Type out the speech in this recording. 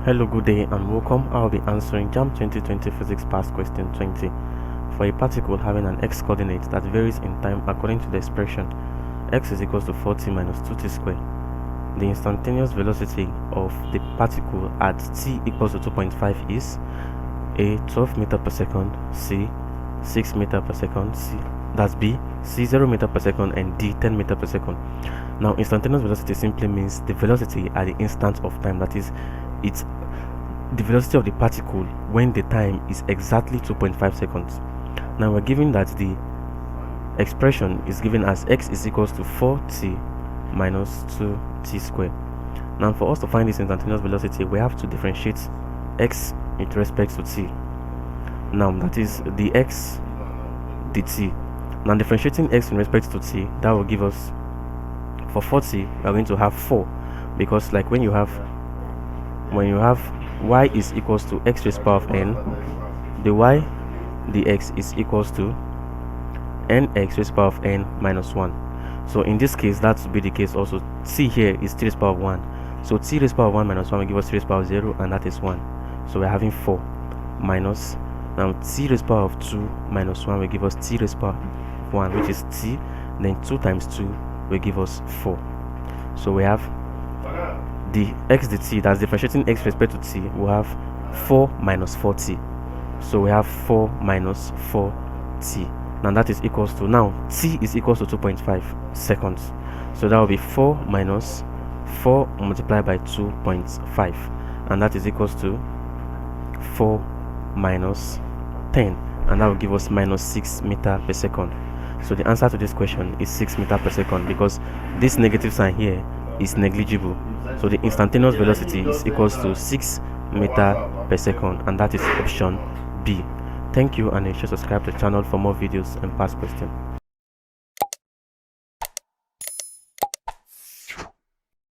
Hello, good day and welcome. I'll be answering JAMB 2020 Physics Past Question 20 for a particle having an x coordinate that varies in time according to the expression x is equals to 4t minus 2t squared. The instantaneous velocity of the particle at t equals to 2.5 is A 12 meter per second, C 6 meter per second, that's B, C 0 meter per second, and D 10 meter per second. Now, instantaneous velocity simply means the velocity at the instant of time, that is, it's the velocity of the particle when the time is exactly 2.5 seconds. Now we're given that the expression is given as x is equals to 4t minus 2t squared. Now for us to find this instantaneous velocity, we have to differentiate x with respect to t. Now that is the x dt. Now differentiating x in respect to t, that will give us, for 4t we are going to have 4, because like when you have y is equals to x raised to the power of n, the y dx is equals to nx raised to the power of n minus 1. So in this case, that would be the case also. T here is t raised to the power of 1, so t raised to the power of 1 minus 1 will give us t raised to the power of 0, and that is 1. So we're having 4 minus, now t raised to the power of 2 minus 1 will give us t raised to the power of 1, which is t, then 2 times 2 will give us 4. So we have the x dt, that's differentiating x with respect to t, we'll have 4 minus 4t. So we have 4 minus 4t. Now that is equals to, now t is equals to 2.5 seconds. So that will be 4 minus 4 multiplied by 2.5, and that is equals to 4 minus 10, and that will give us minus 6 meter per second. So the answer to this question is 6 meter per second, because this negative sign here is negligible. So the instantaneous velocity is equals to 6 meter per second, and that is option B. Thank you, and you should subscribe to the channel for more videos and past questions.